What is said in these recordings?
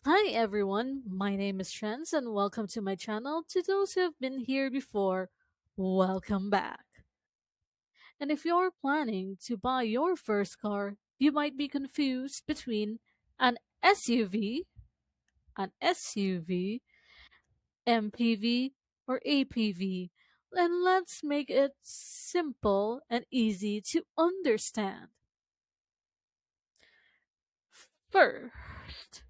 Hi everyone, my name is Trans and welcome to my channel. To those who have been here before, welcome back. And if you're planning to buy your first car, you might be confused between an SUV, an SUV, MPV, or APV. And let's make it simple and easy to understand. First,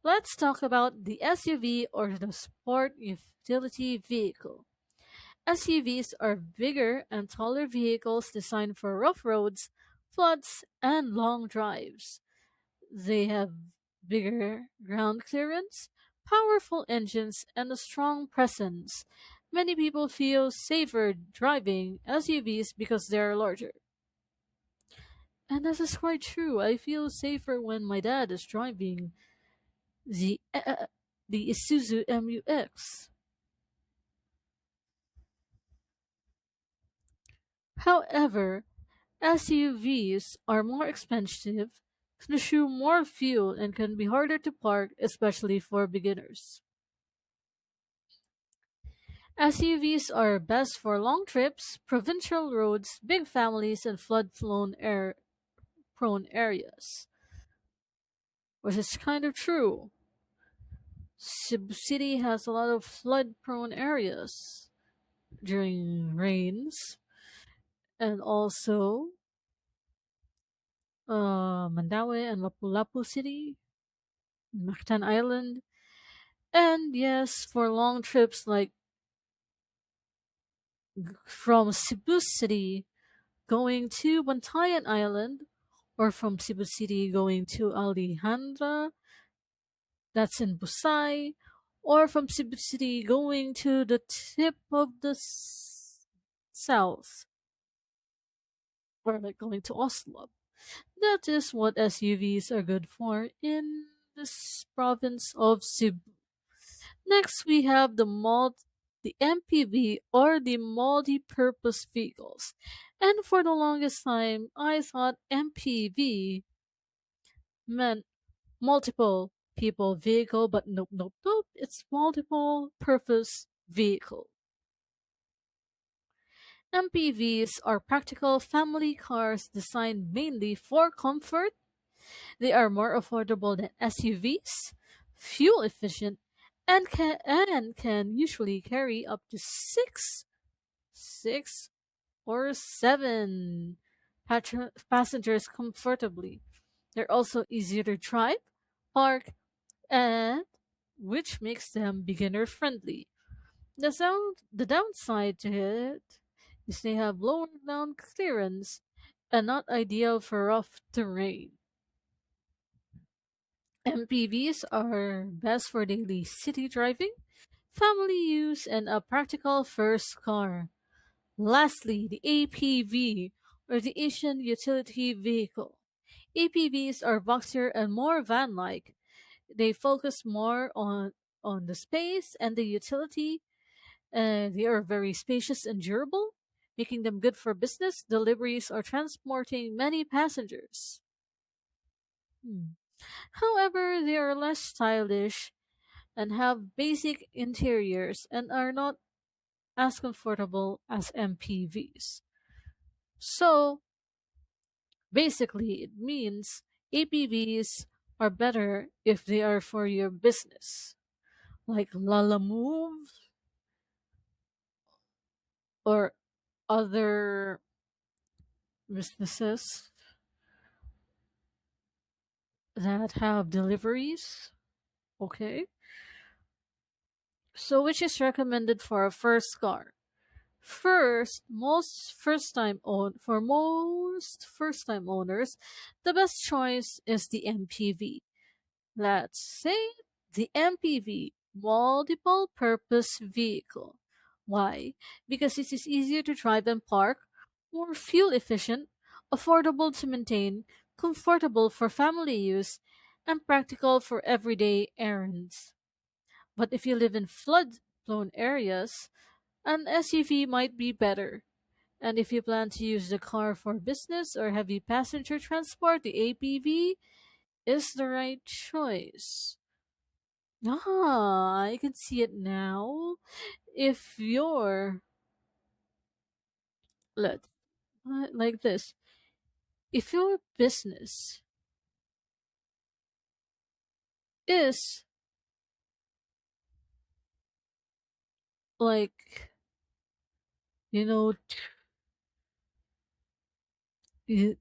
let's talk about the SUV or the Sport Utility Vehicle. SUVs are bigger and taller vehicles designed for rough roads, floods, and long drives. They have bigger ground clearance, powerful engines, and a strong presence. Many people feel safer driving SUVs because they are larger. And this is quite true. I feel safer when my dad is driving the the Isuzu MUX. However, SUVs are more expensive, consume more fuel, and can be harder to park, especially for beginners. SUVs are best for long trips, provincial roads, big families, and flood prone areas, which is kind of true. Cebu City has a lot of flood prone areas during rains, and also Mandaue and Lapu-Lapu City, Mactan Island. And yes, for long trips like from Cebu City going to Bantayan Island, or from Cebu City going to Alejandra, that's in Busai, or from Cebu City going to the tip of the south, or like going to Oslo. That is what SUVs are good for in this province of Cebu. Next, we have the MPV or the multi-purpose vehicles. And for the longest time, I thought MPV meant multiple people vehicle, but nope, nope, nope. It's multiple purpose vehicle. MPVs are practical family cars designed mainly for comfort. They are more affordable than SUVs, fuel efficient, and can usually carry up to six or seven passengers comfortably. They're also easier to drive, park, and which makes them beginner friendly. The downside to it is they have lower ground clearance and not ideal for rough terrain. MPVs are best for daily city driving, family use, and a practical first car. Lastly, the APV, or the Asian Utility Vehicle. APVs are boxier and more van-like. They focus more on the space and the utility. They are very spacious and durable, making them good for business, deliveries, or transporting many passengers. Hmm. However, they are less stylish and have basic interiors and are not as comfortable as MPVs. So, basically, it means APVs are better if they are for your business, like Lala Move or other businesses that have deliveries. Okay, so which is recommended for a first car? Most first time owners, the best choice is the MPV. Let's say the MPV, multiple purpose vehicle. Why? Because it is easier to drive and park, more fuel efficient, affordable to maintain, comfortable for family use, and practical for everyday errands. But if you live in flood prone areas, an SUV might be better. And if you plan to use the car for business or heavy passenger transport, the APV is the right choice. Ah, I can see it now. If you're let like this, if your business is like you know it-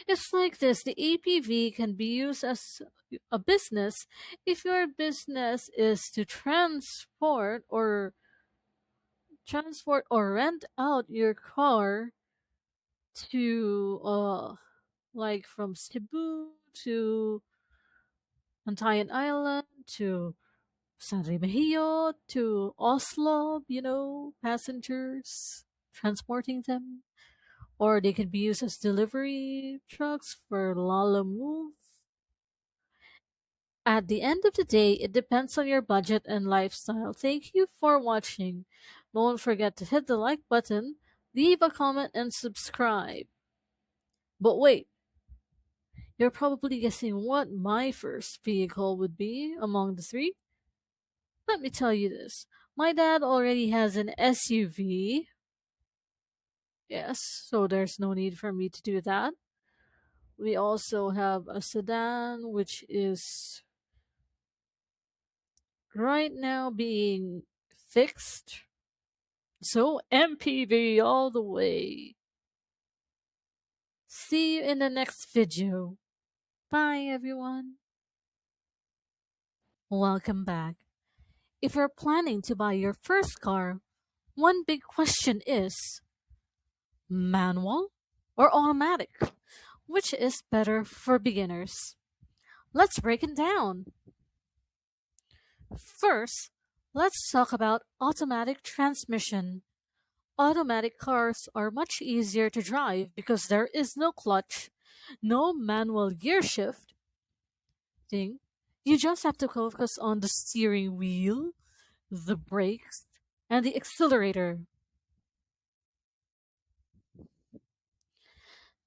it's like this, the APV can be used as a business if your business is to transport or rent out your car to like from Cebu to Antayan Island to San Remigio to Oslo, passengers, transporting them. Or they can be used as delivery trucks for Lala Move. At the end of the day, it depends on your budget and lifestyle. Thank you for watching. Don't forget to hit the like button, leave a comment, and subscribe. But wait, you're probably guessing what my first vehicle would be among the three. Let me tell you this. My dad already has an SUV. Yes, so there's no need for me to do that. We also have a sedan, which is right now being fixed. So MPV all the way. See you in the next video. Bye everyone. Welcome back. If you're planning to buy your first car, one big question is manual or automatic? Which is better for beginners? Let's break it down. First, let's talk about automatic transmission. Automatic cars are much easier to drive because there is no clutch, no manual gear shifting. You just have to focus on the steering wheel, the brakes, and the accelerator.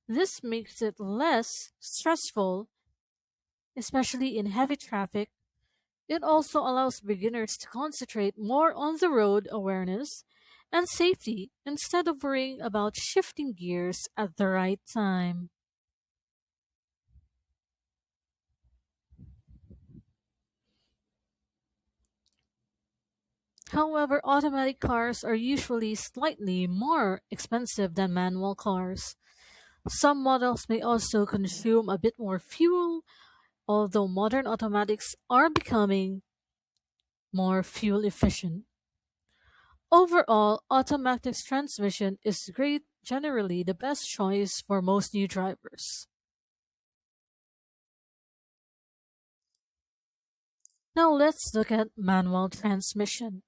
This makes it less stressful, especially in heavy traffic. It also allows beginners to concentrate more on the road awareness and safety instead of worrying about shifting gears at the right time. However, automatic cars are usually slightly more expensive than manual cars. Some models may also consume a bit more fuel, although modern automatics are becoming more fuel efficient. Overall, automatic transmission is great, generally the best choice for most new drivers. Now let's look at manual transmission.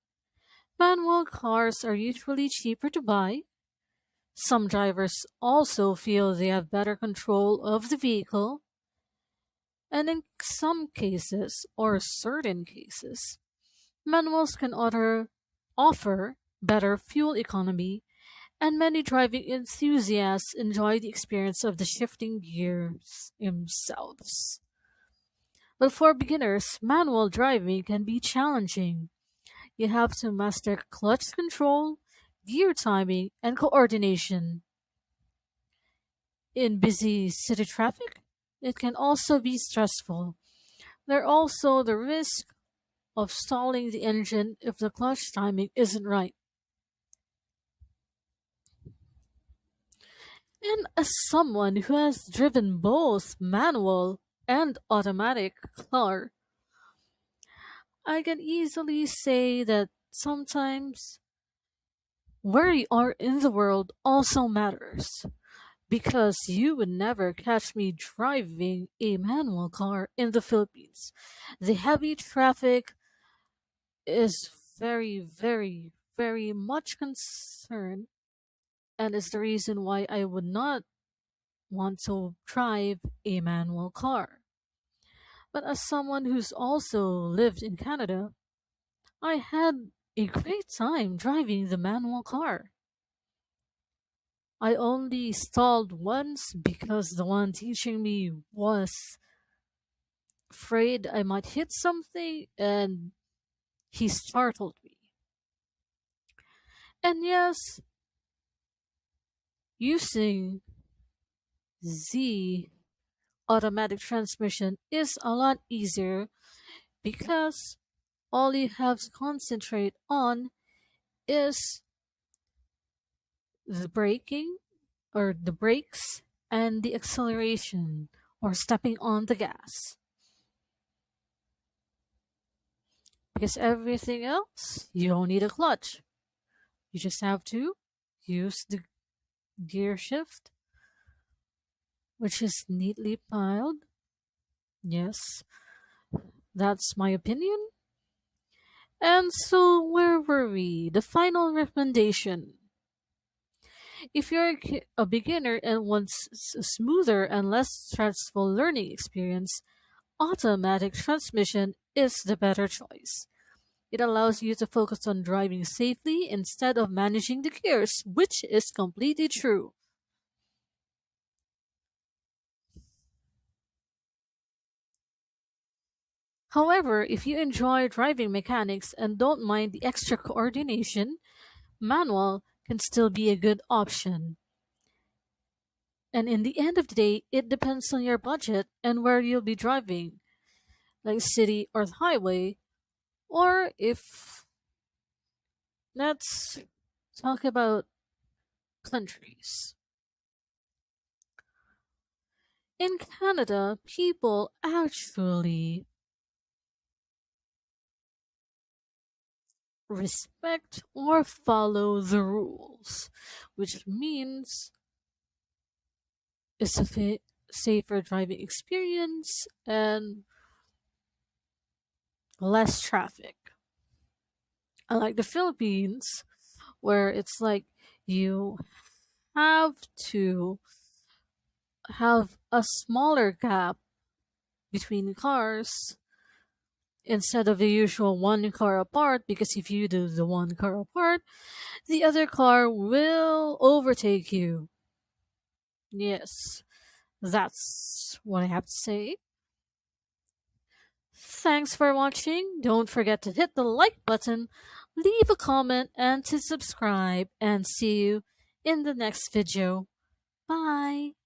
Manual cars are usually cheaper to buy. Some drivers also feel they have better control of the vehicle, and in some cases, or certain cases, manuals can offer better fuel economy, and many driving enthusiasts enjoy the experience of the shifting gears themselves. But for beginners, manual driving can be challenging. You have to master clutch control, gear timing, and coordination. In busy city traffic, it can also be stressful. There also the risk of stalling the engine if the clutch timing isn't right. And as someone who has driven both manual and automatic car, I can easily say that sometimes where you are in the world also matters. Because you would never catch me driving a manual car in the Philippines. The heavy traffic is very, very, very much concern, and is the reason why I would not want to drive a manual car. But as someone who's also lived in Canada, I had a great time driving the manual car. I only stalled once because the one teaching me was afraid I might hit something, and he startled me. And yes, using Z automatic transmission is a lot easier because all you have to concentrate on is the braking or the brakes and the acceleration or stepping on the gas. Because everything else, you don't need a clutch. You just have to use the gear shift, which is neatly piled. Yes, that's my opinion. And so, where were we? The final recommendation. If you're a beginner and want a smoother and less stressful learning experience, automatic transmission is the better choice. It allows you to focus on driving safely instead of managing the gears, which is completely true. However, if you enjoy driving mechanics and don't mind the extra coordination, manual can still be a good option. And in the end of the day, it depends on your budget and where you'll be driving, like city or highway, or if let's talk about countries. In Canada, people actually respect or follow the rules, which means it's a safer driving experience and less traffic. Unlike the Philippines, where it's like you have to have a smaller gap between cars instead of the usual one car apart, because if you do the one car apart, the other car will overtake you. Yes, that's what I have to say. Thanks for watching. Don't forget to hit the like button, leave a comment, and to subscribe. And see you in the next video. Bye.